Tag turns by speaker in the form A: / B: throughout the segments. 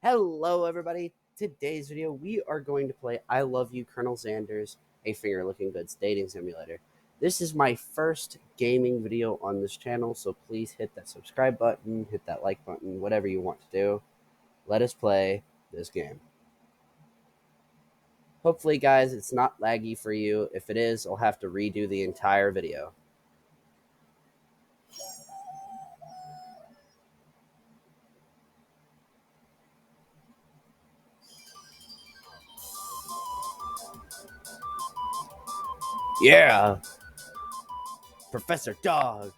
A: Hello, everybody. Today's video, we are going to play I Love You, Colonel Sanders, a finger looking goods dating simulator. This is my first gaming video on this channel, so please hit that subscribe button, hit that like button, whatever you want to do. Let us play this game. Hopefully, guys, it's not laggy for you. If it is, I'll have to redo the entire video. Yeah, Professor Dog,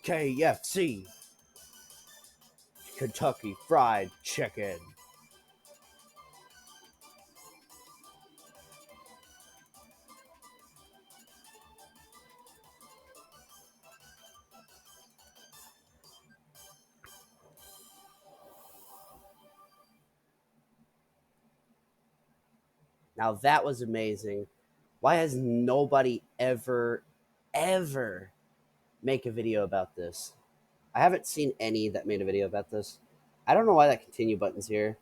A: KFC, Kentucky Fried Chicken. Now that was amazing. Why has nobody ever make a video about this? I haven't seen any that made a video about this. I don't know why that continue button's here,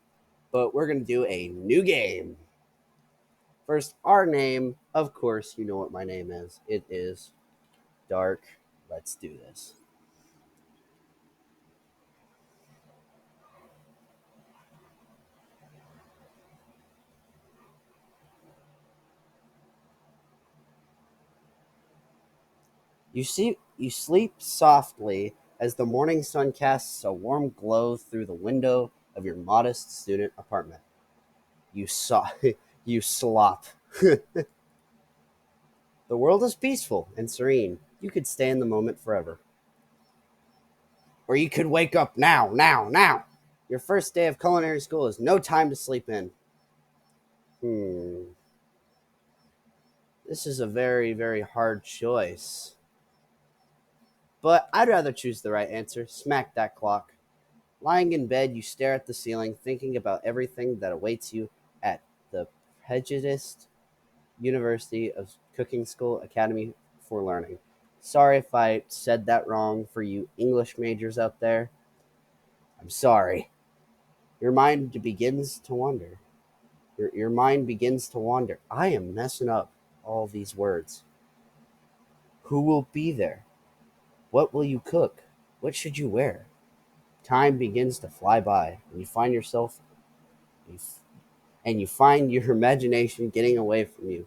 A: but we're going to do a new game. First, our name. Of course, you know what my name is. It is Dark. Let's do this. You sleep softly as the morning sun casts a warm glow through the window of your modest student apartment. You saw you slop. The world is peaceful and serene. You could stay in the moment forever. Or you could wake up now. Your first day of culinary school is no time to sleep in. Hmm. This is a very hard choice. But I'd rather choose the right answer. Smack that clock. Lying in bed, you stare at the ceiling, thinking about everything that awaits you at the prejudiced University of Cooking School Academy for Learning. Sorry if I said that wrong for you English majors out there. I'm sorry. Your mind begins to wander. Your mind begins to wander. I am messing up all these words. Who will be there? What will you cook? What should you wear? Time begins to fly by, and you find yourself, and you find your imagination getting away from you.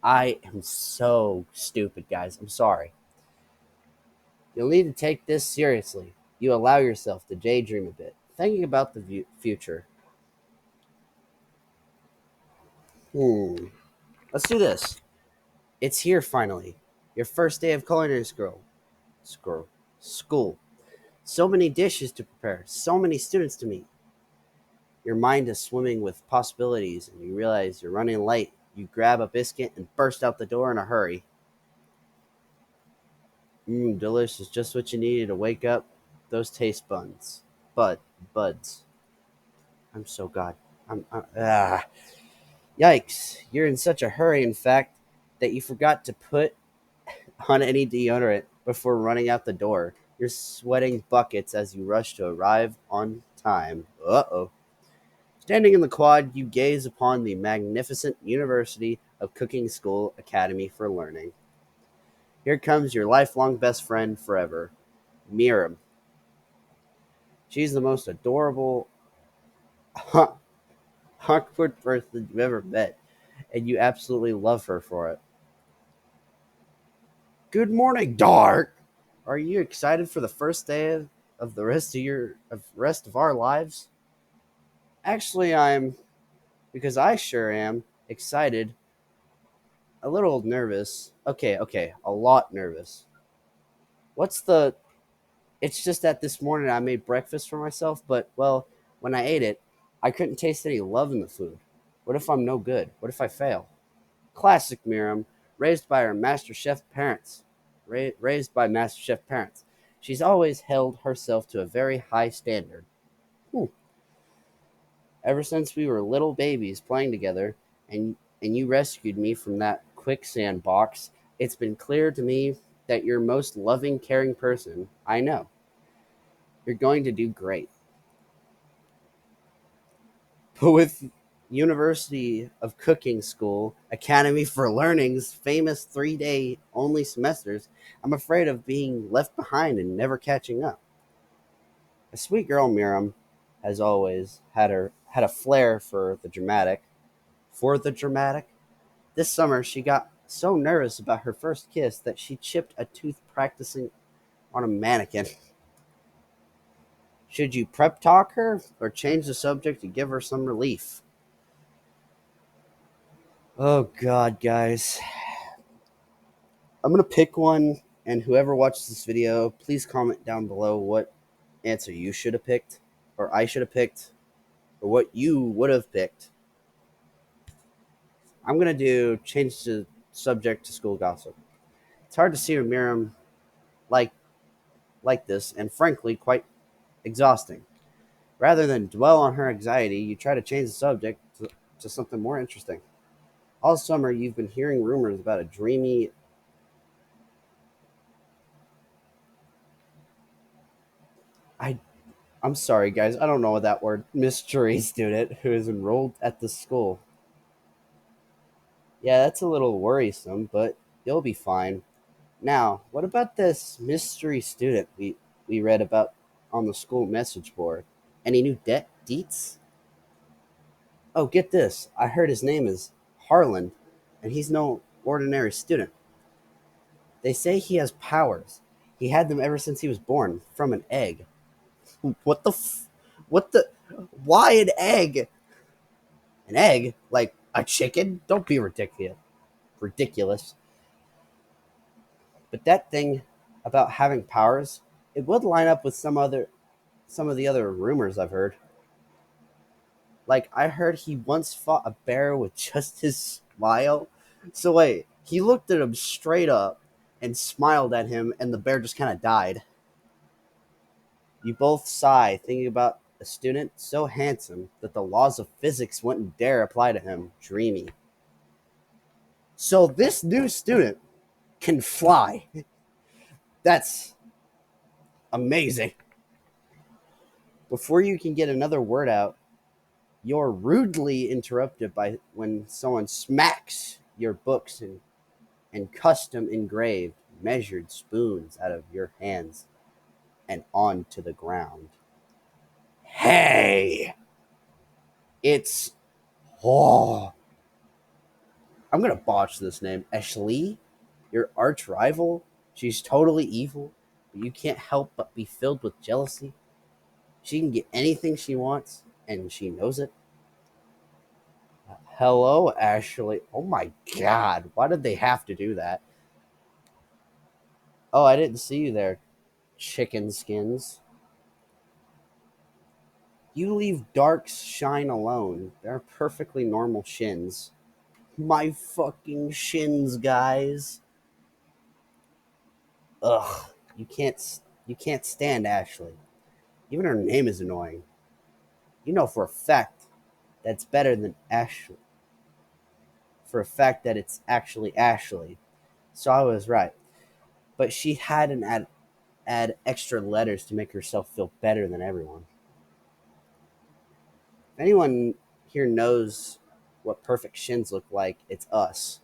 A: I am so stupid, guys. I'm sorry. You'll need to take this seriously. You allow yourself to daydream a bit, thinking about the future. Hmm. Let's do this. It's here finally. Your first day of culinary school. So many dishes to prepare, so many students to meet. Your mind is swimming with possibilities, and you realize you're running late. You grab a biscuit and burst out the door in a hurry. Delicious, just what you needed to wake up those taste buds. Bud, buds. I'm so god. Ah. Yikes! You're in such a hurry, in fact, that you forgot to put on any deodorant before running out the door. You're sweating buckets as you rush to arrive on time. Uh oh. Standing in the quad, you gaze upon the magnificent University of Cooking School Academy for Learning. Here comes your lifelong best friend forever, Miriam. She's the most adorable, awkward person you've ever met, and you absolutely love her for it. Good morning, Dark. Are you excited for the first day of the rest of our lives? Actually, I'm because I sure am excited, a little nervous. Okay, a lot nervous. What's the It's just that this morning I made breakfast for myself, but well, when I ate it, I couldn't taste any love in the food. What if I'm no good? What if I fail? Classic Miriam, raised by her master chef parents. Raised by master chef parents. She's always held herself to a very high standard. Hmm. Ever since we were little babies playing together and you rescued me from that quicksand box, it's been clear to me that you're most loving, caring person I know. You're going to do great. But with University of Cooking School Academy for Learning's famous 3-day only semesters, I'm afraid of being left behind and never catching up. A sweet girl, Miriam, has always had a flair for the dramatic. This summer, she got so nervous about her first kiss that she chipped a tooth practicing on a mannequin. Should you prep talk her or change the subject to give her some relief? Oh God, guys. I'm gonna pick one, and whoever watches this video, please comment down below what answer you should have picked, or I should have picked, or what you would have picked. I'm gonna do change the subject to school gossip. It's hard to see Miriam like like this, and frankly, quite exhausting. Rather than dwell on her anxiety, you try to change the subject to something more interesting. All summer, you've been hearing rumors about a dreamy. I I'm sorry, guys. I don't know that word. Mystery student who is enrolled at the school. Yeah, that's a little worrisome, but you'll be fine. Now, what about this mystery student we read about on the school message board? Any new deets? Oh, get this. I heard his name is Harlan, and he's no ordinary student. They say he has powers. He had them ever since he was born from an egg. What the what the why an egg? An egg? Like a chicken? Don't be ridiculous. Ridiculous. But that thing about having powers, it would line up with some of the other rumors I've heard. Like I heard he once fought a bear with just his smile. So wait, he looked at him straight up and smiled at him and the bear just kind of died. You both sigh, thinking about a student so handsome that the laws of physics wouldn't dare apply to him. Dreamy. So this new student can fly. That's amazing. Before you can get another word out, you're rudely interrupted by when someone smacks your books and custom engraved, measured spoons out of your hands and onto the ground. Hey, it's oh, I'm gonna botch this name. Ashley, your arch rival. She's totally evil, but you can't help but be filled with jealousy. She can get anything she wants, and she knows it. Hello, Ashley. Oh my God, why did they have to do that? Oh, I didn't see you there, chicken skins. You leave Dark's shine alone. They're perfectly normal shins. My fucking shins, guys. Ugh, you can't stand Ashley. Even her name is annoying. You know for a fact that's better than Ashley. For a fact that it's actually Ashley. So I was right. But she had an add extra letters to make herself feel better than everyone. If anyone here knows what perfect shins look like, it's us.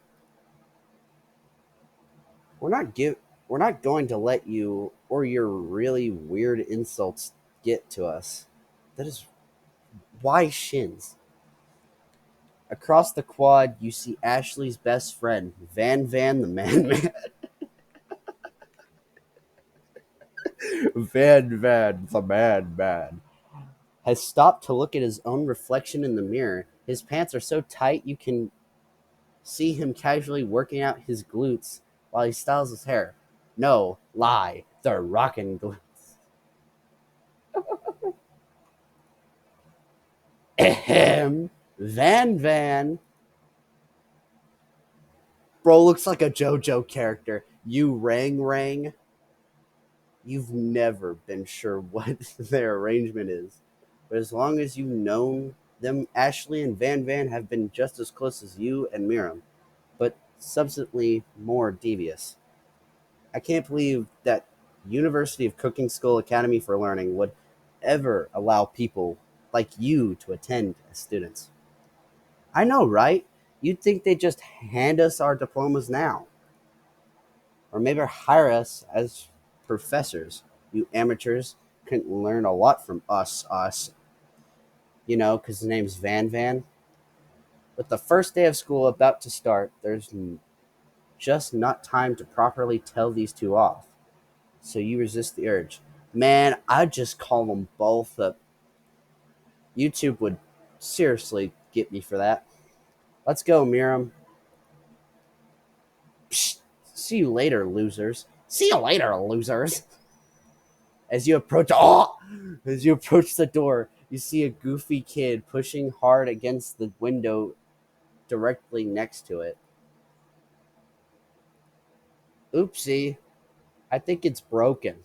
A: We're not give we're not going to let you or your really weird insults get to us. That is why shins. Across the quad, you see Ashley's best friend, Van Van the Man Man. Van Van the Man Man has stopped to look at his own reflection in the mirror. His pants are so tight you can see him casually working out his glutes while he styles his hair. No, lie. They're rockin' glutes. Ahem. Van Van. Bro looks like a JoJo character. You Rang Rang. You've never been sure what their arrangement is. But as long as you've known them, Ashley and Van Van have been just as close as you and Miriam, but subsequently more devious. I can't believe that University of Cooking School Academy for Learning would ever allow people like you to attend as students. I know, right? You'd think they'd just hand us our diplomas now, or maybe hire us as professors. You amateurs couldn't learn a lot from us, because his name's Van Van. With the first day of school about to start, there's just not time to properly tell these two off. So you resist the urge. Man, I'd just call them both up. YouTube would seriously get me for that. Let's go, Miriam. Psst. See you later, losers. See you later, losers. As you approach, as you approach the door, you see a goofy kid pushing hard against the window directly next to it. Oopsie, I think it's broken.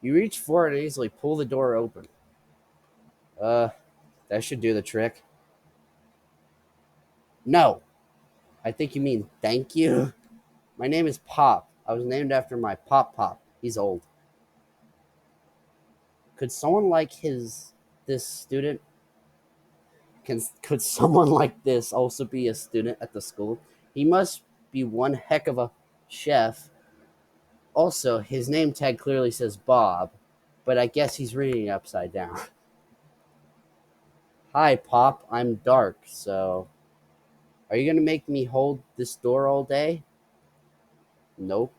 A: You reach for it and easily pull the door open. Uh, that should do the trick. No, I think you mean thank you. My name is Pop. I was named after my Pop Pop. He's old. Could someone like this student could someone like this also be a student at the school? He must be one heck of a chef. Also, his name tag clearly says Bob, but I guess he's reading it upside down. Hi, Pop. I'm dark, so are you gonna make me hold this door all day? Nope.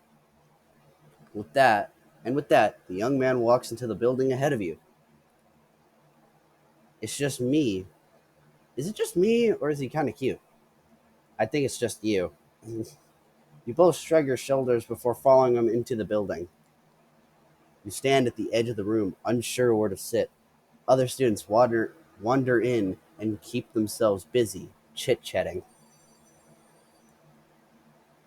A: With that, the young man walks into the building ahead of you. It's just me. Is it just me, or is he kind of cute? I think it's just you. You both shrug your shoulders before following him into the building. You stand at the edge of the room, unsure where to sit. Other students wander in and keep themselves busy, chit-chatting.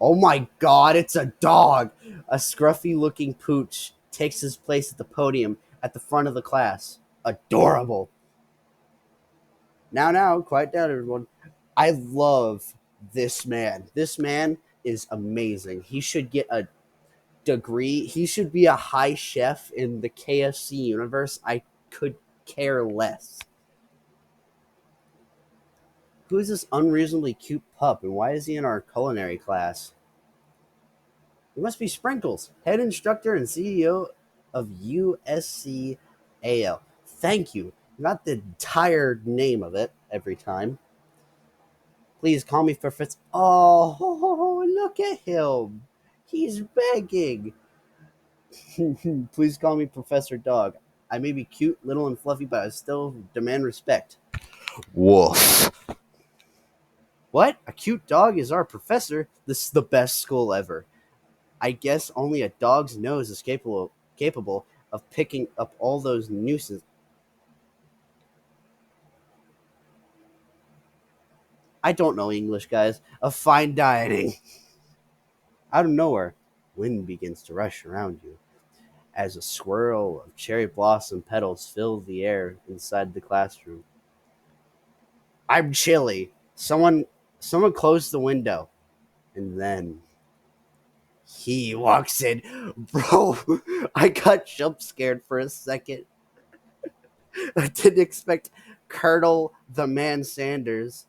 A: Oh my god, it's a dog! A scruffy-looking pooch takes his place at the podium at the front of the class. Adorable. Now, quiet down, everyone. I love this man. This man is amazing. He should get a degree. He should be a high chef in the KFC universe. I could care less. Who is this unreasonably cute pup, and why is he in our culinary class? He must be Sprinkles, head instructor and CEO of USCAL. Thank you. Not the entire name of it every time. Please call me for Fitz. Oh, look at him. He's begging. Please call me Professor Dog. I may be cute, little, and fluffy, but I still demand respect. Woof. What? A cute dog is our professor? This is the best school ever. I guess only a dog's nose is capable of picking up all those nuisances. I don't know English, guys. Of fine dining. Out of nowhere, wind begins to rush around you as a swirl of cherry blossom petals fill the air inside the classroom. I'm chilly. Someone closed the window, and then he walks in. Bro, I got jump scared for a second. I didn't expect Colonel the Man Sanders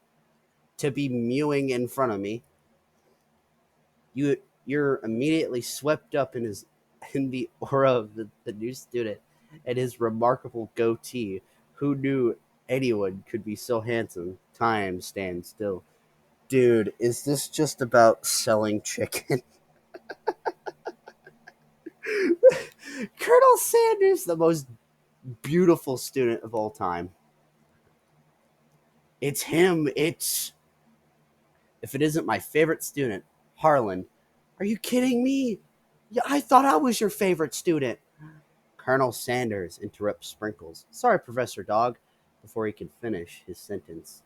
A: to be mewing in front of me. You're immediately swept up in the aura of the new student and his remarkable goatee. Who knew anyone could be so handsome? Time stands still. Dude, is this just about selling chicken? Colonel Sanders, the most beautiful student of all time. It's him. It's if it isn't my favorite student, Harlan. Are you kidding me? Yeah, I thought I was your favorite student. Colonel Sanders interrupts Sprinkles. Sorry, Professor Dog, before he can finish his sentence.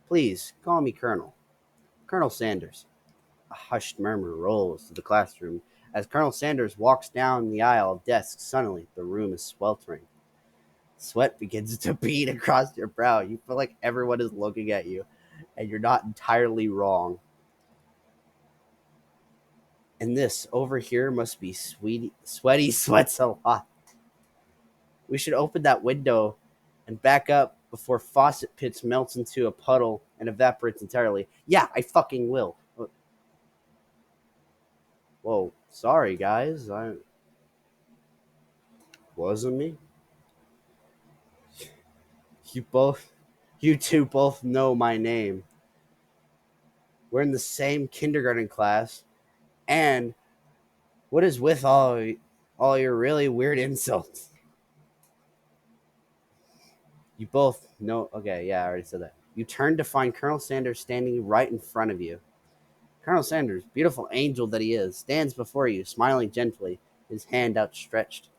A: Please, call me Colonel. Colonel Sanders. A hushed murmur rolls through the classroom as Colonel Sanders walks down the aisle of desks. Suddenly, the room is sweltering. Sweat begins to bead across your brow. You feel like everyone is looking at you, and you're not entirely wrong. And this over here must be sweaty sweats a lot. We should open that window and back up before faucet pits melts into a puddle and evaporates entirely. Yeah, I fucking will. Whoa, sorry guys, I wasn't me. You both, you two both know my name. We're in the same kindergarten class, and what is with all your really weird insults? You both know. Okay, yeah, I already said that. You turn to find Colonel Sanders standing right in front of you. Colonel Sanders, beautiful angel that he is, stands before you, smiling gently, his hand outstretched.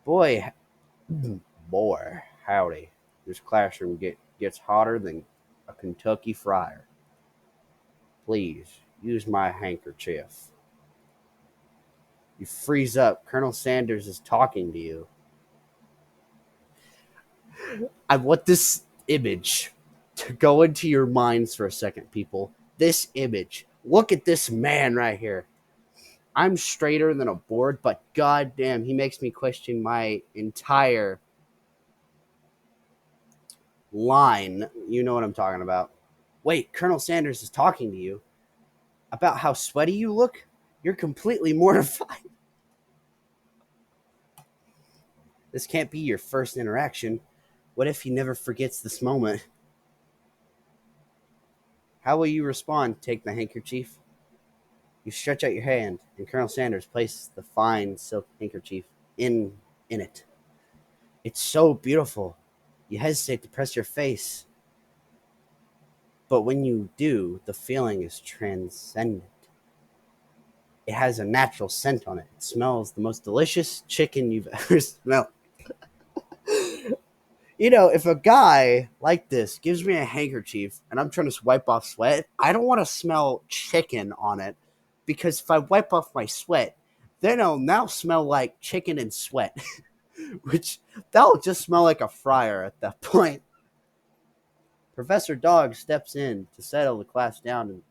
A: Boy, boy, howdy. This classroom gets hotter than a Kentucky fryer. Please, use my handkerchief. You freeze up. Colonel Sanders is talking to you. I want this image to go into your minds for a second, people. This image. Look at this man right here. I'm straighter than a board, but goddamn, he makes me question my entire line. You know what I'm talking about. Wait, Colonel Sanders is talking to you about how sweaty you look? You're completely mortified. This can't be your first interaction. What if he never forgets this moment? How will you respond? Take the handkerchief. You stretch out your hand, and Colonel Sanders places the fine silk handkerchief in it. It's so beautiful. You hesitate to press your face, but when you do, the feeling is transcendent. It has a natural scent on it. It smells the most delicious chicken you've ever smelled. You know, if a guy like this gives me a handkerchief and I'm trying to wipe off sweat, I don't want to smell chicken on it because if I wipe off my sweat, then it'll now smell like chicken and sweat, which that'll just smell like a fryer at that point. Professor Dog steps in to settle the class down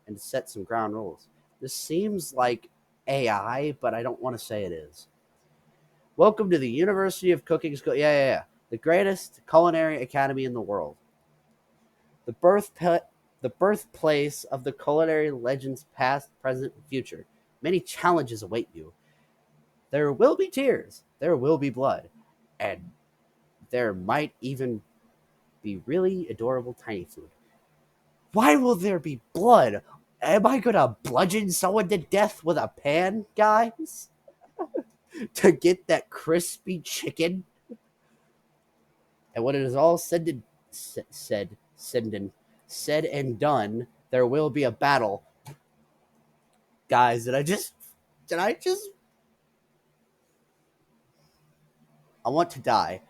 A: and set some ground rules. This seems like AI, but I don't want to say it is. Welcome to the University of Cooking School. Yeah. The greatest culinary academy in the world. The the birthplace of the culinary legends past, present, and future. Many challenges await you. There will be tears. There will be blood. And there might even be really adorable tiny food. Why will there be blood? Am I gonna bludgeon someone to death with a pan, guys? To get that crispy chicken? And when it is all said and done, there will be a battle. Guys, did I just I want to die.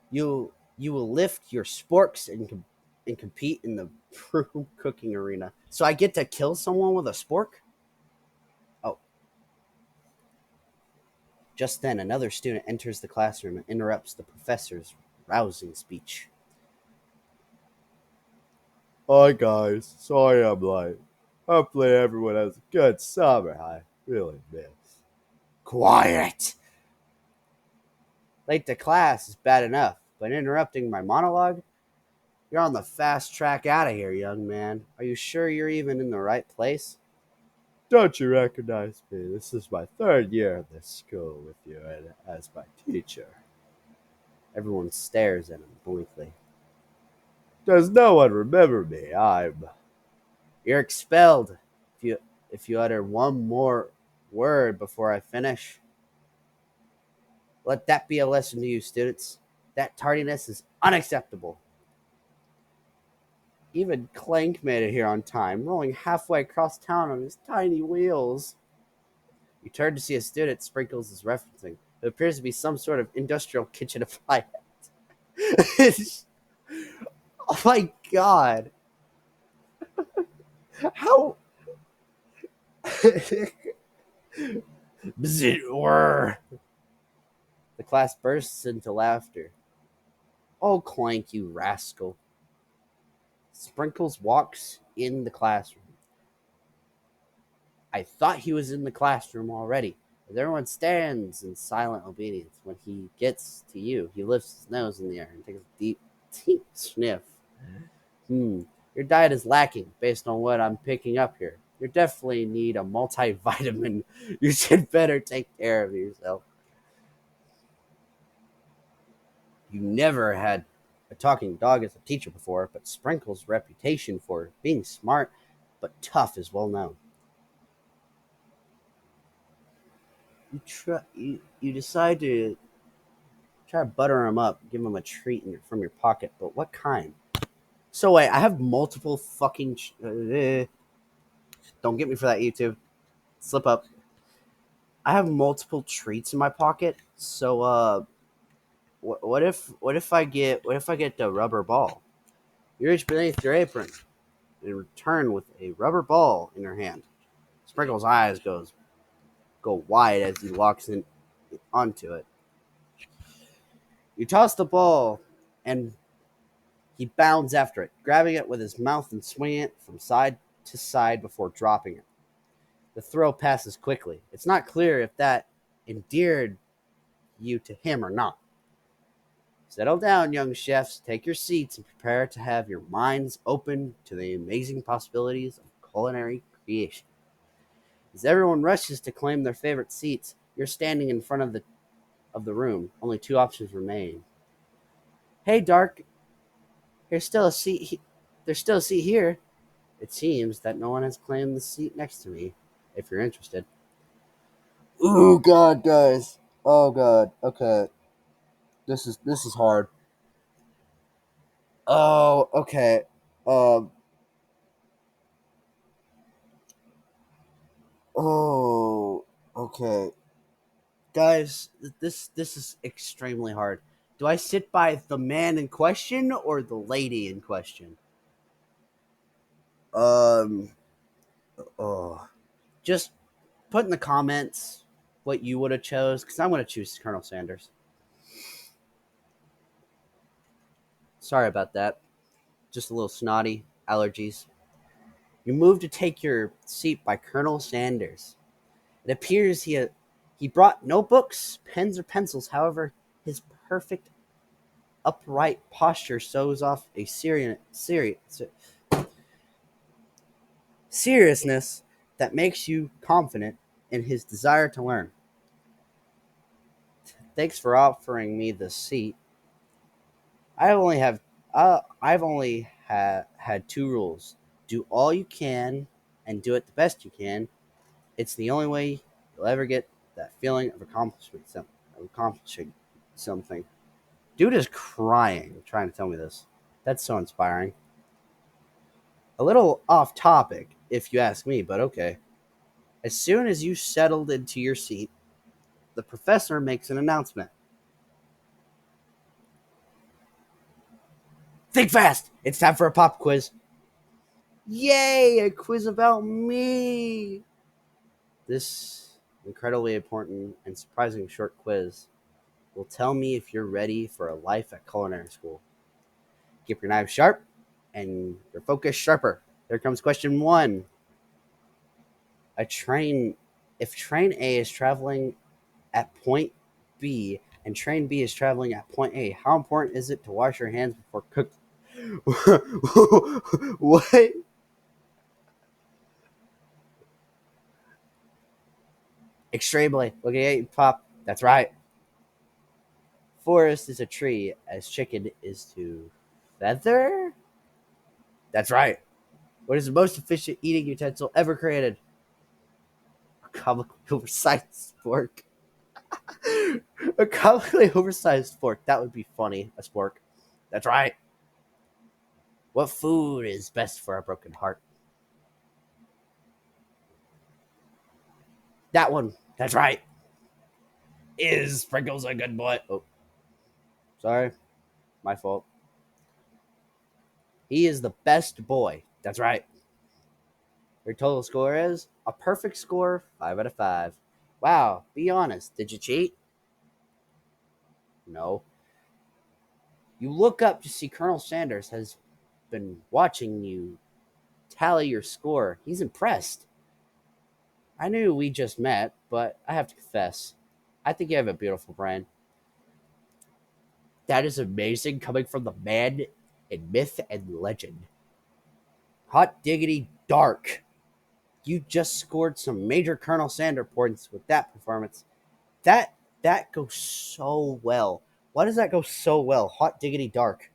A: You will lift your sporks and compete in the pro cooking arena. So I get to kill someone with a spork? Oh, just then another student enters the classroom and interrupts the professor's rousing speech. Hi guys, sorry I'm late. Hopefully everyone has a good summer. I really miss. Quiet! Late to class is bad enough, but interrupting my monologue? You're on the fast track out of here, young man. Are you sure you're even in the right place? Don't you recognize me? This is my third year at this school with you and as my teacher. Everyone stares at him blankly. Does no one remember me? You're expelled. If you utter one more word before I finish, let that be a lesson to you, students. That tardiness is unacceptable. Even Clank made it here on time, rolling halfway across town on his tiny wheels. You turn to see a student Sprinkles is referencing. It appears to be some sort of industrial kitchen appliance. Oh my god. How? The class bursts into laughter. Oh, Clank, you rascal. Sprinkles walks in the classroom. I thought he was in the classroom already. As everyone stands in silent obedience, when he gets to you, he lifts his nose in the air and takes a deep, deep sniff. Your diet is lacking based on what I'm picking up here. You definitely need a multivitamin. You should better take care of yourself. You never had a talking dog as a teacher before, but Sprinkle's reputation for being smart but tough is well known. You decide to try to butter him up, give him a treat from your pocket, but what kind? So wait, I have multiple fucking. Don't get me for that, YouTube. Slip up. I have multiple treats in my pocket. So what if I get the rubber ball? You reach beneath your apron and return with a rubber ball in your hand. Sprinkle's eyes go wide as he walks in onto it. You toss the ball, and he bounds after it, grabbing it with his mouth and swinging it from side to side before dropping it. The throw passes quickly. It's not clear if that endeared you to him or not. Settle down, young chefs. Take your seats and prepare to have your minds open to the amazing possibilities of culinary creation. As everyone rushes to claim their favorite seats, you're standing in front of the room. Only two options remain. Hey, Dark, there's still a seat. There's still a seat here. It seems that no one has claimed the seat next to me. If you're interested. Oh God, guys. Oh God. Okay. This is hard. Oh, okay. Um. Oh. Okay. Guys, this is extremely hard. Do I sit by the man in question or the lady in question? Um. Oh. Just put in the comments what you would have chose, because I'm going to choose Colonel Sanders. Sorry about that. Just a little snotty. Allergies. You move to take your seat by Colonel Sanders. It appears he brought no books, pens, or pencils. However, his perfect upright posture shows off a seriousness that makes you confident in his desire to learn. Thanks for offering me the seat. I only have I've only had two rules: do all you can and do it the best you can. It's the only way you'll ever get that feeling of accomplishing something. Dude is crying trying to tell me this. That's so inspiring. A little off topic, if you ask me, but okay. As soon as you settled into your seat, the professor makes an announcement. Think fast! It's time for a pop quiz. Yay! A quiz about me! This incredibly important and surprising short quiz will tell me if you're ready for a life at culinary school. Keep your knife sharp and your focus sharper. Here comes question one. A train, if train A is traveling at point B and train B is traveling at point A, how important is it to wash your hands before cooking? What? Extremely. Looking at you, Pop. That's right. Forest is a tree, as chicken is to feather. That's right. What is the most efficient eating utensil ever created? A comically oversized fork. A comically oversized fork. That would be funny. A spork. That's right. What food is best for a broken heart? That one. That's right. Is Sprinkles a good boy? Oh, sorry. My fault. He is the best boy. That's right. Your total score is a perfect score, 5 out of 5. Wow, be honest. Did you cheat? No. You look up to see Colonel Sanders has been watching you tally your score. He's impressed. I knew we just met, but I have to confess, I think you have a beautiful brain. That is amazing coming from the man in myth and legend. Hot diggity dark. You just scored some major Colonel Sander points with that performance. That that goes so well. Why does that go so well? Hot diggity dark.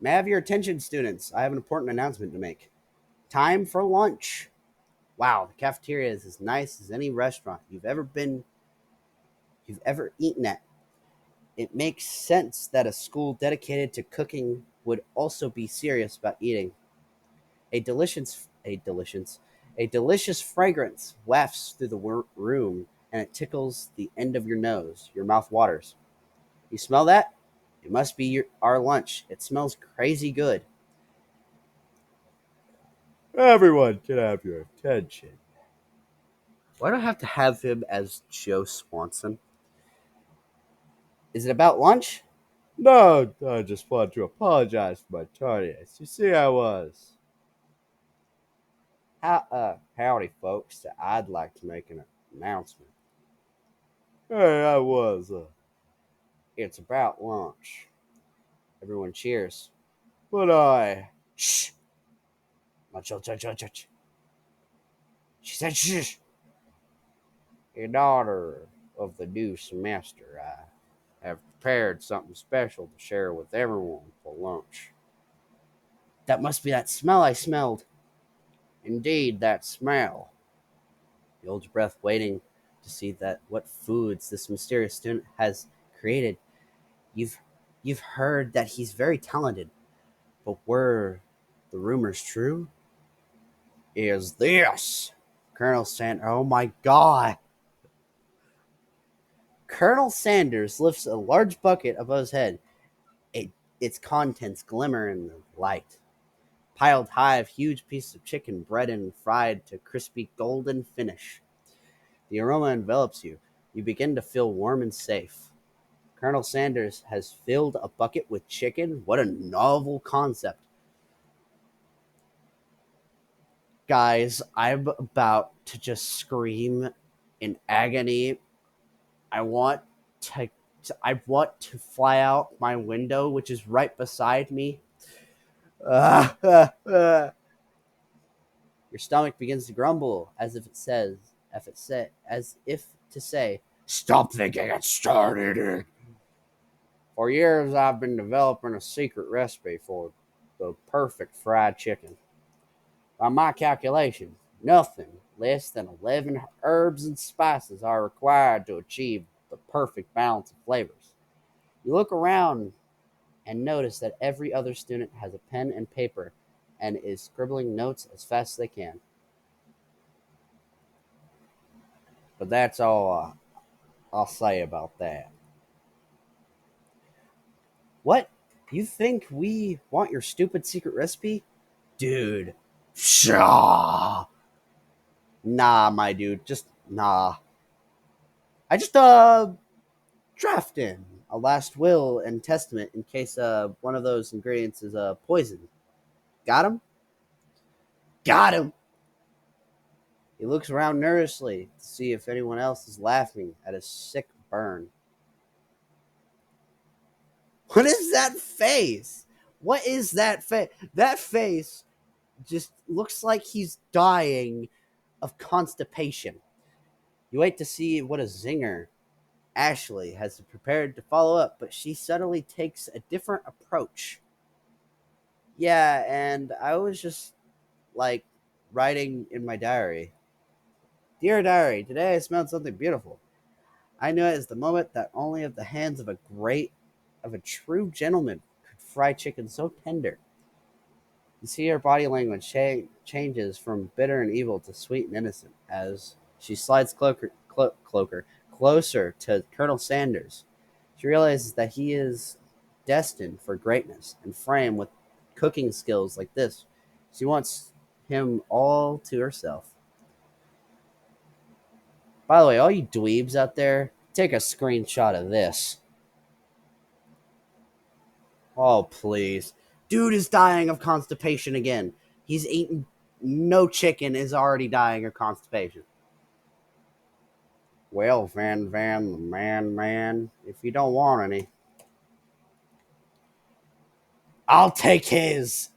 A: May I have your attention, students? I have an important announcement to make. Time for lunch. Wow, the cafeteria is as nice as any restaurant you've ever eaten at. It makes sense that a school dedicated to cooking would also be serious about eating. A delicious fragrance wafts through the room, and it tickles the end of your nose. Your mouth waters. You smell that? It must be our lunch. It smells crazy good. Everyone can have your attention. Why do I have to have him as Joe Swanson? Is it about lunch? No, I just want to apologize for my tardiness. You see, I was. Howdy, folks. I'd like to make an announcement. Hey, I was. It's about lunch. Everyone cheers. But I. Shh! Much. She said shh! In honor of the new semester, I have prepared something special to share with everyone for lunch. That must be that smell I smelled. Indeed, that smell. He holds your breath, waiting to see that what foods this mysterious student has created. You've you've heard that he's very talented, but were the rumors true? Is this Colonel Sanders? Oh my God! Colonel Sanders lifts a large bucket above his head. It, its contents glimmer in the light. Piled high of huge pieces of chicken, bread and fried to crispy golden finish. The aroma envelops you. You begin to feel warm and safe. Colonel Sanders has filled a bucket with chicken. What a novel concept. Guys, I'm about to just scream in agony. I want to I want to fly out my window, which is right beside me. Your stomach begins to grumble as if to say, "Stop thinking it started." For years, I've been developing a secret recipe for the perfect fried chicken. By my calculation, nothing less than 11 herbs and spices are required to achieve the perfect balance of flavors. You look around and notice that every other student has a pen and paper and is scribbling notes as fast as they can. But that's all I'll say about that. What? You think we want your stupid secret recipe? Dude. Shaw. Nah, my dude. Just nah. I just draft in a last will and testament in case one of those ingredients is poison. Got him? Got him. He looks around nervously to see if anyone else is laughing at his sick burn. What is that face? What is that face? That face just looks like he's dying of constipation. You wait to see what a zinger Ashley has prepared to follow up, but she subtly takes a different approach. Yeah, and I was just like writing in my diary. Dear diary, today I smelled something beautiful. I knew it as the moment that only of the hands of a true gentleman could fry chicken so tender. You see her body language changes from bitter and evil to sweet and innocent as she slides closer to Colonel Sanders. She realizes that he is destined for greatness and framed with cooking skills like this. She wants him all to herself. By the way, all you dweebs out there, take a screenshot of this. Oh, please. Dude is dying of constipation again. He's eaten no chicken is already dying of constipation. Well, Van, the man, if you don't want any, I'll take his.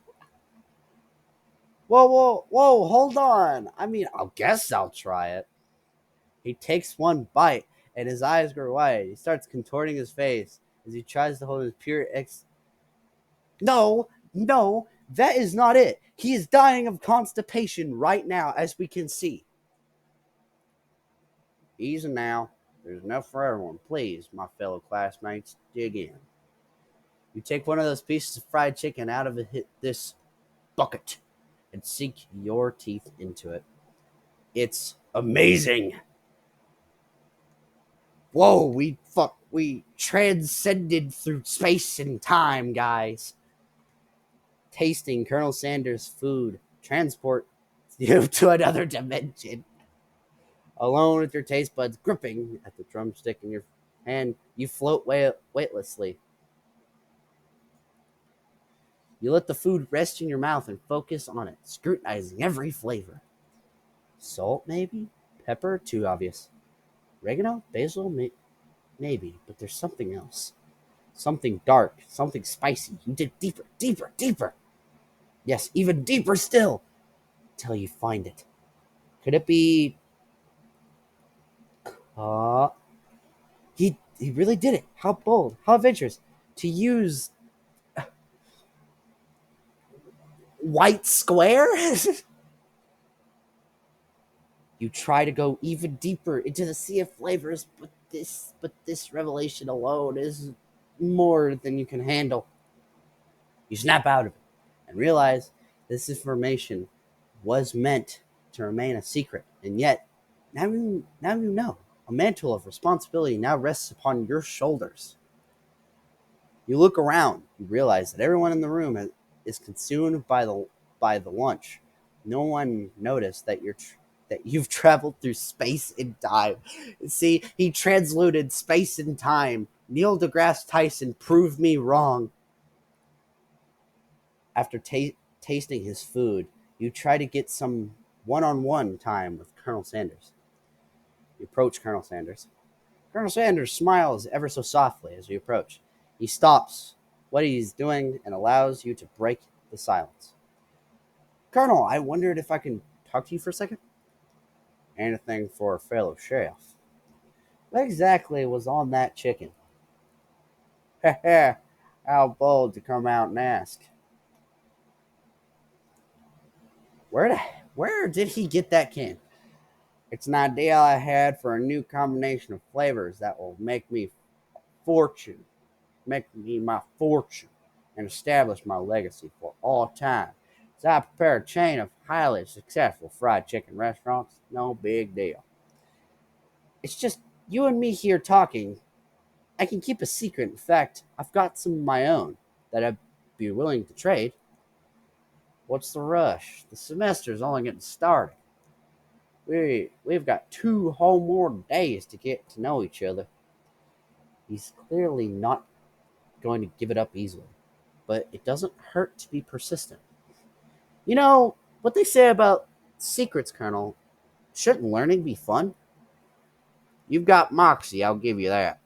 A: Whoa, hold on. I mean, I guess I'll try it. He takes one bite, and his eyes grow wide. He starts contorting his face as he tries to hold his pure ex. No, that is not it. He is dying of constipation right now, as we can see. Easy now. There's enough for everyone. Please, my fellow classmates, dig in. You take one of those pieces of fried chicken out of this bucket and sink your teeth into it. It's amazing. Whoa, we transcended through space and time, guys. Tasting Colonel Sanders' food transport you to another dimension. Alone with your taste buds gripping at the drumstick in your hand, you float weightlessly. You let the food rest in your mouth and focus on it, scrutinizing every flavor. Salt, maybe? Pepper? Too obvious. Oregano? Basil? Maybe. But there's something else. Something dark. Something spicy. You dig deeper. Yes, even deeper still. Till you find it. Could it be... Uh, he really did it. How bold. How adventurous. To use... White square? You try to go even deeper into the sea of flavors, but this revelation alone is more than you can handle. You snap out of it and realize this information was meant to remain a secret, and yet now you know. A mantle of responsibility now rests upon your shoulders. You look around, you realize that everyone in the room is consumed by the lunch. No one noticed that that you've traveled through space and time. See, he transluted space and time. Neil deGrasse Tyson proved me wrong. After tasting his food, you try to get some one-on-one time with Colonel Sanders. You approach Colonel Sanders. Colonel Sanders smiles ever so softly as you approach. He stops what he's doing and allows you to break the silence. Colonel, I wondered if I can talk to you for a second. Anything for a fellow chef. What exactly was on that chicken? How bold to come out and ask. Where did he get that can? It's an idea I had for a new combination of flavors that will make me my fortune, and establish my legacy for all time. So I prepare a chain of highly successful fried chicken restaurants. No big deal. It's just you and me here talking. I can keep a secret. In fact, I've got some of my own that I'd be willing to trade. What's the rush? The semester's only getting started. We've got 2 whole more days to get to know each other. He's clearly not going to give it up easily, but it doesn't hurt to be persistent. You know what they say about secrets, Colonel? Shouldn't learning be fun? You've got moxie, I'll give you that.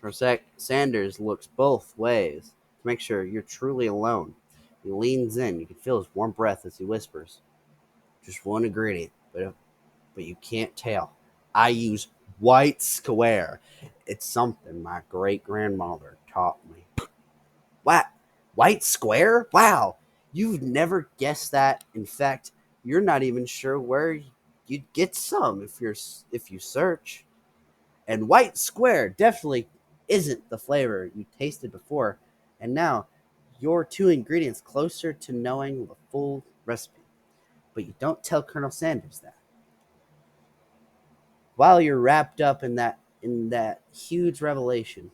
A: For a sec, Sanders looks both ways to make sure you're truly alone. He leans in. You can feel his warm breath as he whispers. Just one ingredient, but you can't tell. I use white square. It's something my great grandmother taught me. What? White square? Wow. You've never guessed that. In fact, you're not even sure where you'd get some if you search. And white square definitely isn't the flavor you tasted before. And now you're 2 ingredients closer to knowing the full recipe. But you don't tell Colonel Sanders that. While you're wrapped up in that huge revelation,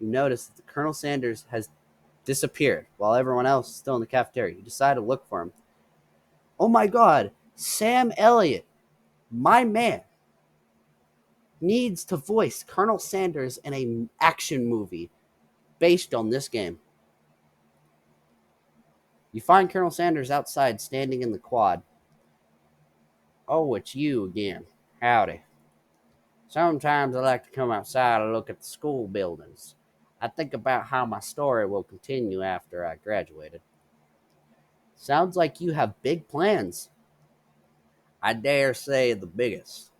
A: you notice that the Colonel Sanders has disappeared while everyone else is still in the cafeteria. You decide to look for him. Oh my God, Sam Elliott, my man, needs to voice Colonel Sanders in a action movie based on this game. You find Colonel Sanders outside standing in the quad. Oh, it's you again. Howdy. Sometimes I like to come outside and look at the school buildings. I think about how my story will continue after I graduated. Sounds like you have big plans. I dare say the biggest.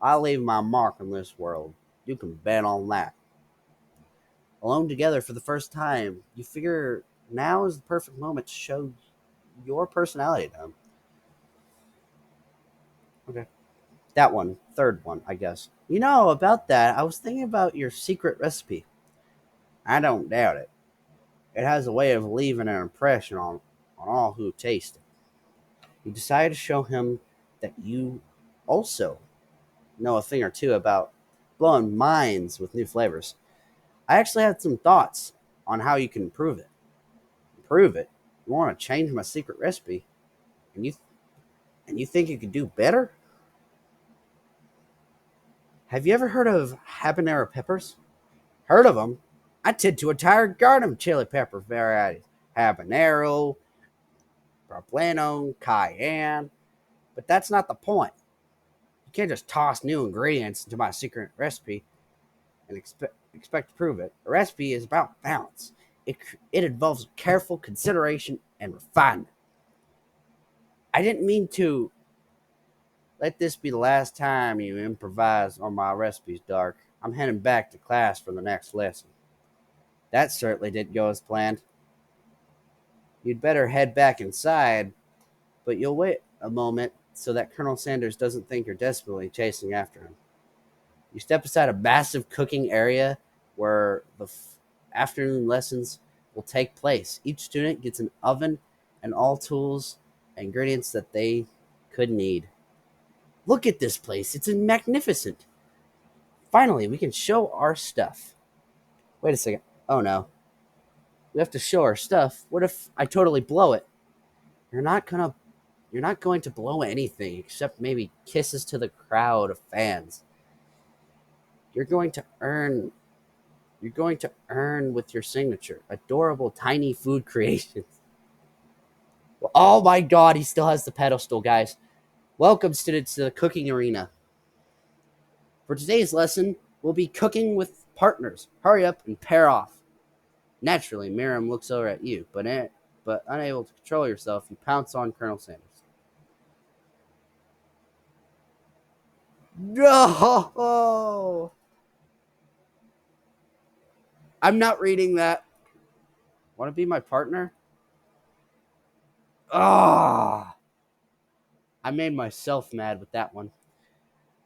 A: I'll leave my mark on this world. You can bet on that. Alone together for the first time, you figure now is the perfect moment to show your personality to him. Okay. That one, third one, I guess. About that, I was thinking about your secret recipe. I don't doubt it. It has a way of leaving an impression on all who taste it. You decide to show him that you also know a thing or two about blowing minds with new flavors. I actually had some thoughts on how you can improve it. Improve it? You want to change my secret recipe, and you think you could do better? Have you ever heard of habanero peppers? Heard of them? I tend to entire garden of chili pepper varieties: habanero, poblano, cayenne. But that's not the point. You can't just toss new ingredients into my secret recipe and expect to prove it. A recipe is about balance. It involves careful consideration and refinement. I didn't mean to let this be the last time you improvise on my recipes, Dark. I'm heading back to class for the next lesson. That certainly didn't go as planned. You'd better head back inside, but you'll wait a moment so that Colonel Sanders doesn't think you're desperately chasing after him. You step aside a massive cooking area where the afternoon lessons will take place. Each student gets an oven and all tools and ingredients that they could need. Look at this place. It's magnificent. Finally, we can show our stuff. Wait a second. Oh no. We have to show our stuff. What if I totally blow it? You're not gonna you're not going to blow anything except maybe kisses to the crowd of fans. You're going to earn you're going to earn with your signature. Adorable tiny food creations. Oh my god, he still has the pedestal, guys. Welcome, students, to the cooking arena. For today's lesson, we'll be cooking with partners. Hurry up and pair off. Naturally, Miriam looks over at you, but unable to control yourself, you pounce on Colonel Sanders. No! I'm not reading that. Want to be my partner? Ah! I made myself mad with that one.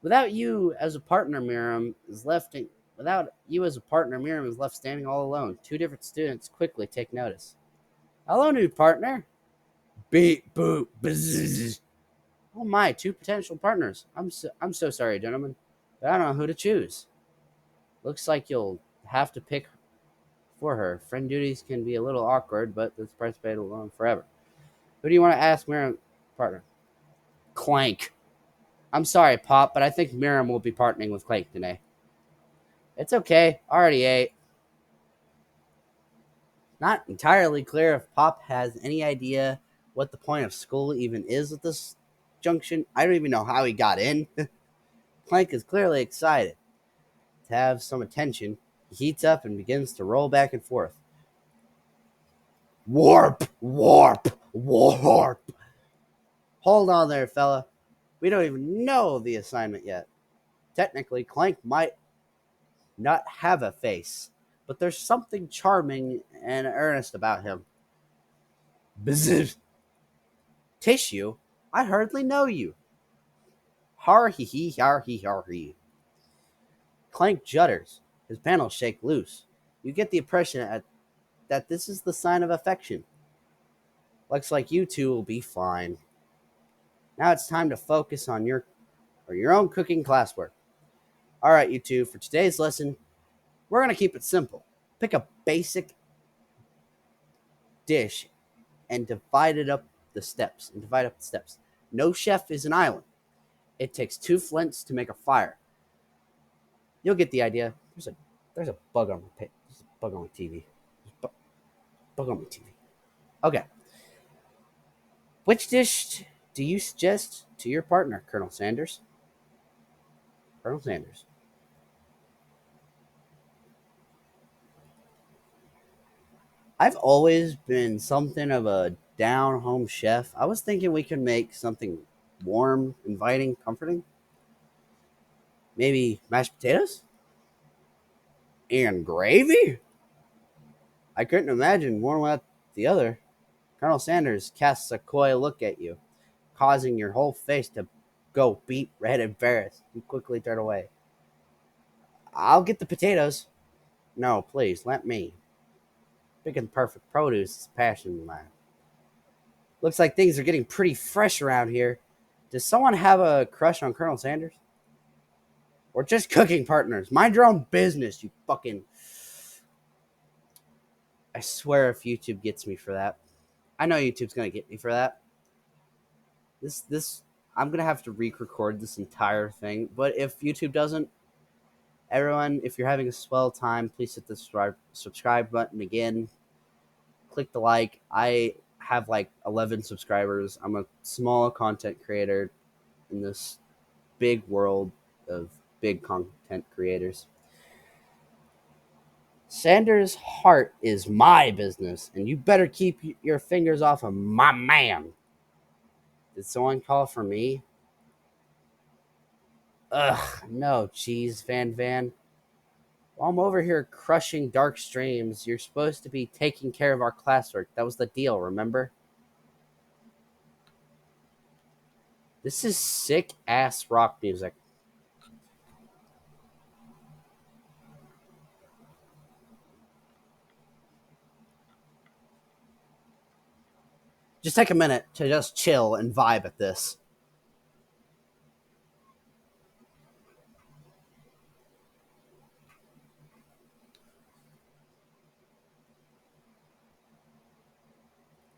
A: Without you as a partner, Miriam is left. Without you as a partner, Miriam is left standing all alone. Two different students quickly take notice. Hello, new partner. Beep boop. Bzzz. Oh my, two potential partners. I'm so sorry, gentlemen, but I don't know who to choose. Looks like you'll have to pick for her. Friend duties can be a little awkward, but this price paid alone forever. Who do you want to ask, Miriam, partner? Clank. I'm sorry, Pop, but I think Miriam will be partnering with Clank today. It's okay. Already ate. Not entirely clear if Pop has any idea what the point of school even is at this junction. I don't even know how he got in. Clank is clearly excited to have some attention. He heats up and begins to roll back and forth. Warp! Warp! Warp! Hold on there, fella. We don't even know the assignment yet. Technically, Clank might not have a face, but there's something charming and earnest about him. Bzzz. Tissue? I hardly know you. Har hee hee har hee har hee. Clank judders. His panels shake loose. You get the impression that this is the sign of affection. Looks like you two will be fine. Now it's time to focus on your own cooking classwork. All right, you two, for today's lesson, we're going to keep it simple. Pick a basic dish and divide up the steps. No chef is an island. It takes two flints to make a fire. You'll get the idea. There's a bug on my There's a bug on my TV. Bug on my TV. Okay. Which dish do you suggest to your partner, Colonel Sanders? Colonel Sanders. I've always been something of a down home chef. I was thinking we could make something warm, inviting, comforting. Maybe mashed potatoes and gravy? I couldn't imagine one without the other. Colonel Sanders casts a coy look at you, causing your whole face to go beet red and embarrassed. You quickly turn away. I'll get the potatoes. No, please, let me. Picking perfect produce is a passion of mine. Looks like things are getting pretty fresh around here. Does someone have a crush on Colonel Sanders? Or just cooking partners? Mind your own business, you fucking. I swear if YouTube gets me for that. I know YouTube's gonna get me for that. This I'm gonna have to re-record this entire thing. But if YouTube doesn't, everyone, if you're having a swell time, please hit the subscribe button again. Click the like. I have like 11 subscribers. I'm a small content creator in this big world of big content creators. Sanders' heart is my business, and you better keep your fingers off of my man. Did someone call for me? Ugh, no, cheese, Van Van. While I'm over here crushing dark streams, you're supposed to be taking care of our classwork. That was the deal, remember? This is sick ass rock music. Just take a minute to just chill and vibe at this.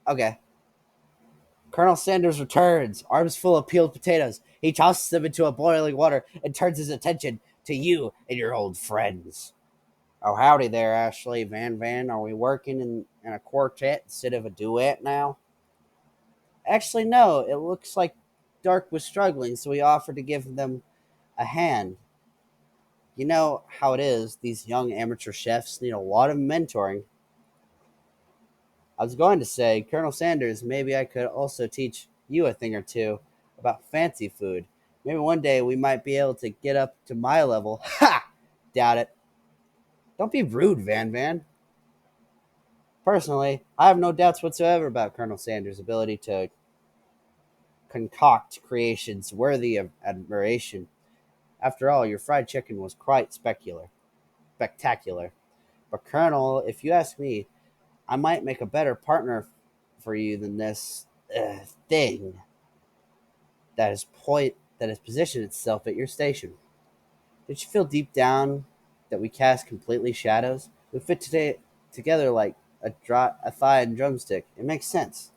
A: Okay. Colonel Sanders returns, arms full of peeled potatoes. He tosses them into a boiling water and turns his attention to you and your old friends. Oh, howdy there, Ashley Van Van. Are we working in a quartet instead of a duet now? Actually, no. It looks like Dark was struggling, so we offered to give them a hand. You know how it is. These young amateur chefs need a lot of mentoring. I was going to say, Colonel Sanders, maybe I could also teach you a thing or two about fancy food. Maybe one day we might be able to get up to my level. Ha! Doubt it. Don't be rude, Van Van. Personally, I have no doubts whatsoever about Colonel Sanders' ability to concoct creations worthy of admiration. After all, your fried chicken was quite spectacular. But Colonel, if you ask me, I might make a better partner for you than this thing that has positioned itself at your station. Did you feel deep down that we cast completely shadows? We fit together like a thigh and drumstick. It makes sense.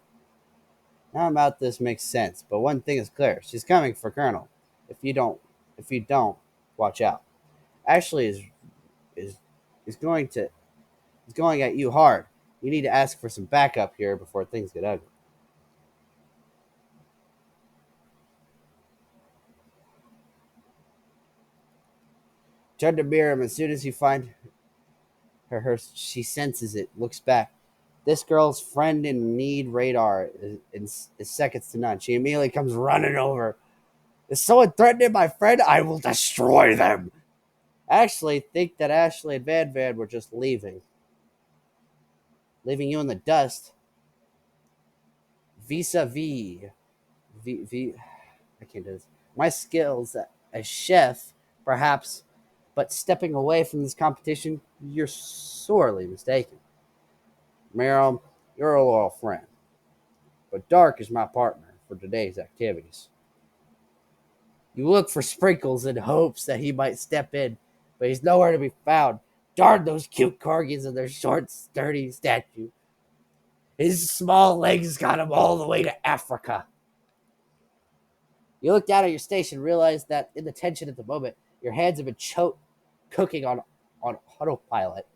A: Now about this makes sense, but one thing is clear: she's coming for Colonel. If you don't, if you don't, watch out. Ashley is is going to is going at you hard. You need to ask for some backup here before things get ugly. Turn to Miriam as soon as you find she senses it, looks back. This girl's friend in need radar is seconds to none. She immediately comes running over. Is someone threatening my friend? I will destroy them. Actually, think that Ashley and Van Van were just leaving you in the dust. Vis-a-vis, I can't do this. My skills as chef, perhaps, but stepping away from this competition, you're sorely mistaken. Miriam, you're a loyal friend, but Dark is my partner for today's activities. You look for Sprinkles in hopes that he might step in, but he's nowhere to be found. Darn those cute corgis and their short, sturdy statue. His small legs got him all the way to Africa. You look down at your station, realize that in the tension at the moment, your hands have been cooking on autopilot.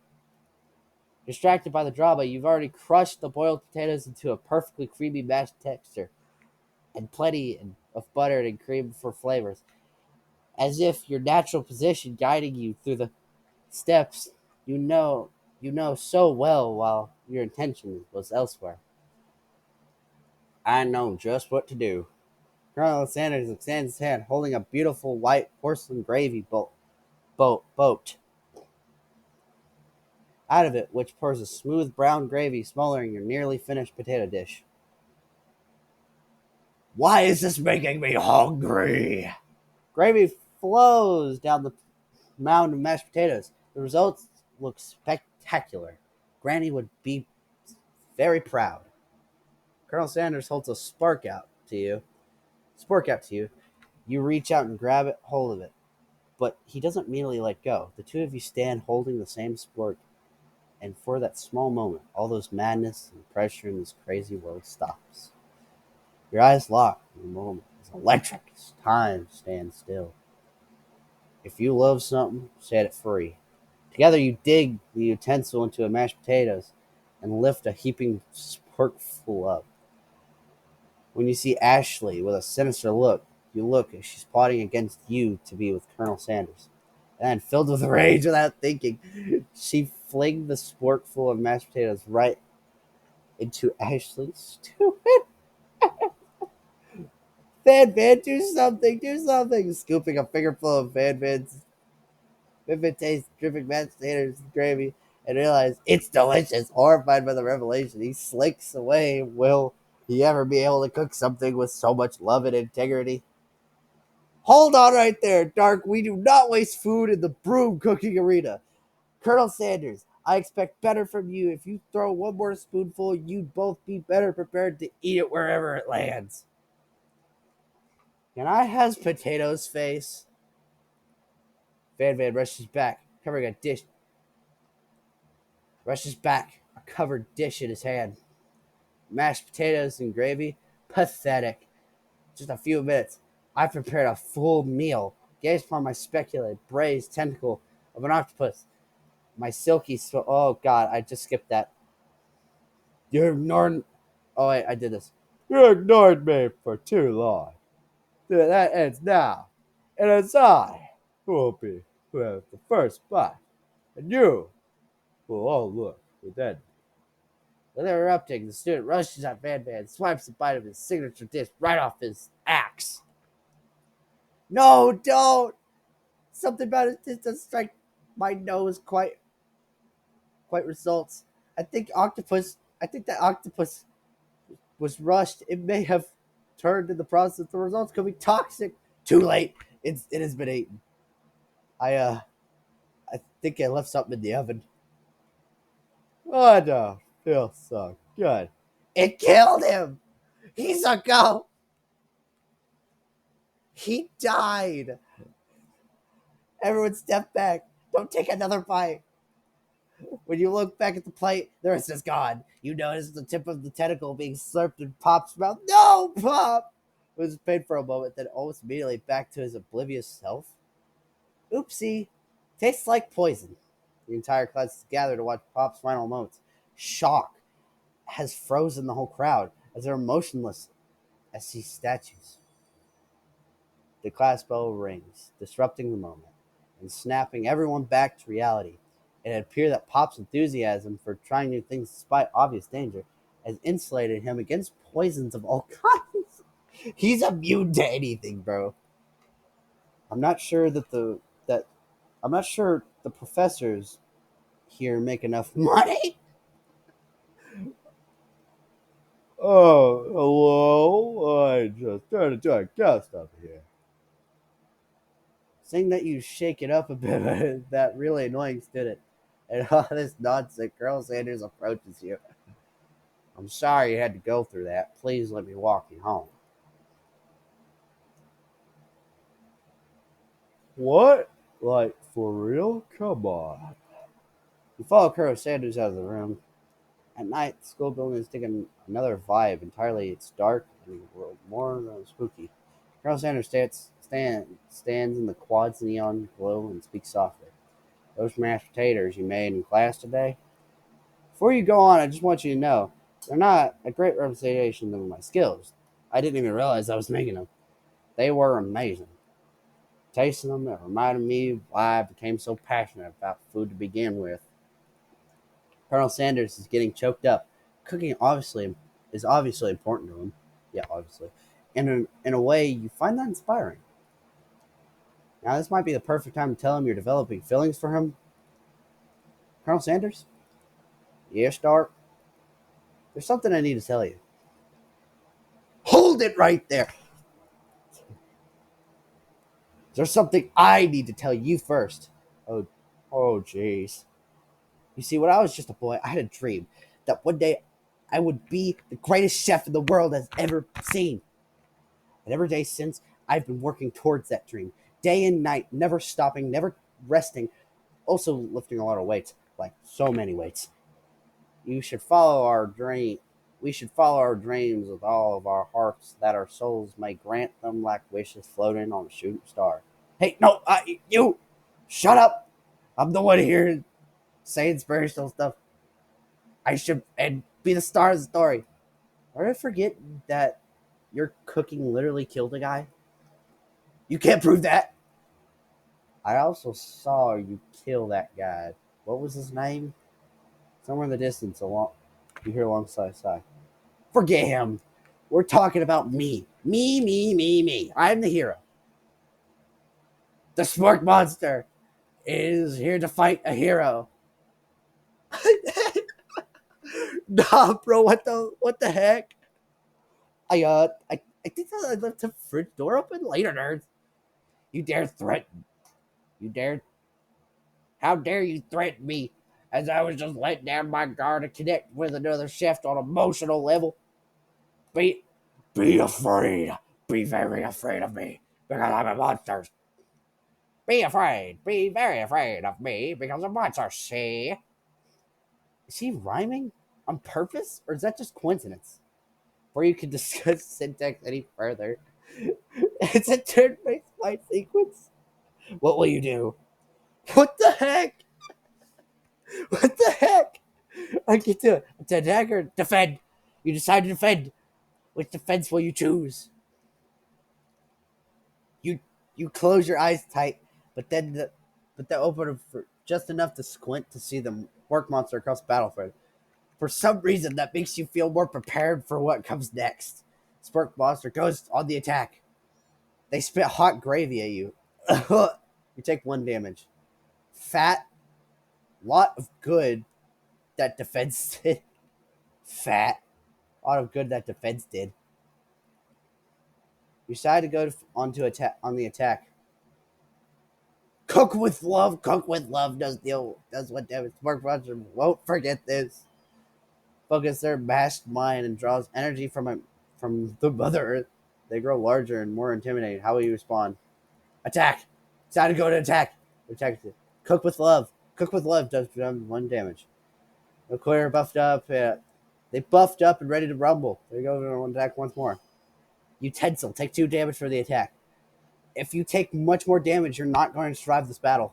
A: Distracted by the drama, you've already crushed the boiled potatoes into a perfectly creamy mashed texture. and plenty of butter and cream for flavors, as if your natural position guiding you through the steps you know so well while your intention was elsewhere. I know just what to do. Colonel Sanders extends his hand, holding a beautiful white porcelain gravy boat. Out of it, which pours a smooth brown gravy smothering your nearly finished potato dish. Why is this making me hungry? Gravy flows down the mound of mashed potatoes. The results look spectacular. Granny would be very proud. Colonel Sanders holds a spork out to you. You reach out and grab it, hold of it, but he doesn't immediately let go. The two of you stand holding the same spork, and for that small moment, all those madness and pressure in this crazy world stops. Your eyes lock, and the moment is electric as time stands still. If you love something, set it free. Together you dig the utensil into a mashed potatoes and lift a heaping sporkful up. When you see Ashley with a sinister look, you look as she's plotting against you to be with Colonel Sanders. And then, filled with rage without thinking, she flings the sporkful of mashed potatoes right into Ashley's stupid. Van, do something! Scooping a fingerful of Van tastes dripping mashed potatoes and gravy and realizes it's delicious. Horrified by the revelation, he slinks away. Will he ever be able to cook something with so much love and integrity? Hold on right there, Dark. We do not waste food in the broom cooking arena. Colonel Sanders, I expect better from you. If you throw one more spoonful, you'd both be better prepared to eat it wherever it lands. Can I has potatoes face? Van rushes back, covering a dish. Rushes back, a covered dish in his hand. Mashed potatoes and gravy? Pathetic. Just a few minutes. I prepared a full meal. Gazed upon my speculated, braised tentacle of an octopus. My silky oh god, I just skipped that. You ignored. Oh wait, I did this. You ignored me for too long. That ends now. And it's I who will be who has the first bite. And you will all look with that. With interrupting, the student rushes at Van, swipes a bite of his signature dish right off his axe. No, don't! Something about it doesn't strike my nose quite results. I think that octopus was rushed. It may have turned in the process. The results could be toxic. Too late. It has been eaten. I think I left something in the oven. Oh no, feels so good. It killed him. He's a go. He died. Everyone step back. Don't take another bite. When you look back at the plate, the rest is gone. You notice the tip of the tentacle being slurped in Pop's mouth. No, Pop! It was paid for a moment, then almost immediately back to his oblivious self. Oopsie. Tastes like poison. The entire class is gathered to watch Pop's final moments. Shock has frozen the whole crowd as they're motionless as these statues. The class bell rings, disrupting the moment and snapping everyone back to reality. It had appeared that Pop's enthusiasm for trying new things despite obvious danger has insulated him against poisons of all kinds. He's immune to anything, bro. I'm not sure that I'm not sure the professors here make enough money. Oh, hello. I just turned into a guest up here. Saying that you shake it up a bit, that really annoying student. And all this nonsense, Colonel Sanders approaches you. I'm sorry you had to go through that. Please let me walk you home. What? Like, for real? Come on. You follow Colonel Sanders out of the room. At night, the school building is taking another vibe entirely. It's dark and more spooky. Colonel Sanders stands in the quad's neon glow and speaks softly. Those mashed potatoes you made in class today? Before you go on, I just want you to know they're not a great representation of my skills. I didn't even realize I was making them. They were amazing. Tasting them, it reminded me why I became so passionate about food to begin with. Colonel Sanders is getting choked up. Cooking obviously is obviously important to him. Yeah, obviously. And in a way, you find that inspiring. Now, this might be the perfect time to tell him you're developing feelings for him. Colonel Sanders? Yes, Stark? There's something I need to tell you. Hold it right there! There's something I need to tell you first. Oh, oh, jeez. You see, when I was just a boy, I had a dream that one day I would be the greatest chef the world has ever seen. And every day since, I've been working towards that dream. Day and night, never stopping, never resting. Also lifting a lot of weights, like so many weights. You should follow our dream. We should follow our dreams with all of our hearts, that our souls may grant them like wishes floating on a shooting star. Hey, no, you, shut up! I'm the one here saying inspirational stuff. I should and be the star of the story. Or I forget that your cooking literally killed a guy. You can't prove that. I also saw you kill that guy. What was his name? Somewhere in the distance, along you hear alongside side. Forget him. We're talking about me. Me. I'm the hero. The Spark Monster is here to fight a hero. Nah, bro, what the heck? I think I left the fridge door open. Later, nerds. You dare threaten? You dare? How dare you threaten me? As I was just letting down my guard to connect with another chef on an emotional level. Be, be afraid. Be very afraid of me because I'm a monster. Be afraid. Be very afraid of me because I'm a monster. See? Is he rhyming on purpose, or is that just coincidence? Before you can discuss syntax any further, it's a turn-based fight sequence. What will you do? What the heck? What the heck? I get to attack or defend. You decide to defend. Which defense will you choose? You you close your eyes tight, but they open them for just enough to squint to see the work monster across the battlefield. For some reason, that makes you feel more prepared for what comes next. Spark Monster goes on the attack. They spit hot gravy at you. You take 1 damage. Fat, lot of good that defense did. Fat, lot of good that defense did. You decide to go onto attack on the attack. Cook with love. Cook with love does what damage. Spark Monster won't forget this. Focus their mashed mind and draws energy from the Mother Earth. They grow larger and more intimidating. How will you respond? Attack! It's time to go to attack. Attack. Cook with love. Cook with love does 1 damage. The clear buffed up. They buffed up and ready to rumble. There you go. To attack once more. Utensil. Take 2 damage for the attack. If you take much more damage, you're not going to survive this battle.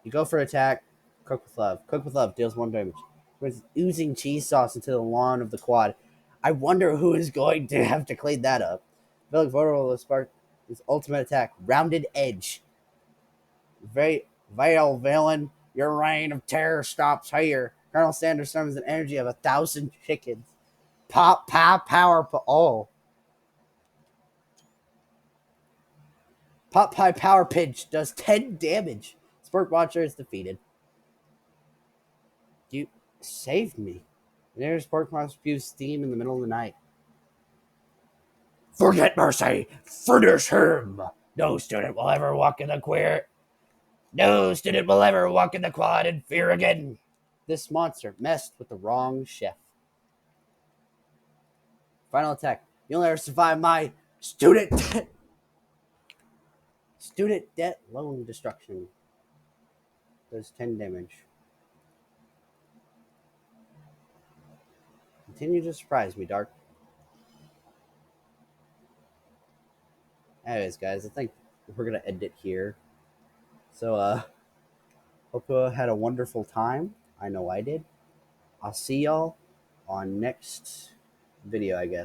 A: You go for attack. Cook with love. Cook with love deals 1 damage. With oozing cheese sauce into the lawn of the quad. I wonder who is going to have to clean that up. Feeling vulnerable to spark his ultimate attack. Rounded edge. Veil villain, your reign of terror stops here. Colonel Sanders summons an energy of 1,000 chickens. Pop, power, oh. Pop Pie Power Pinch does 10 damage. Spark Watcher is defeated. You saved me. There's Spark Monster spews steam in the middle of the night. Forget mercy. Finish him. No student will ever walk in the queer. No student will ever walk in the quad in fear again. This monster messed with the wrong chef. Final attack. You'll never survive my student debt loan destruction. Does 10 damage. Continue to surprise me, Dark. Anyways, guys, I think we're gonna end it here. So, hope you had a wonderful time. I know I did. I'll see y'all on next video, I guess.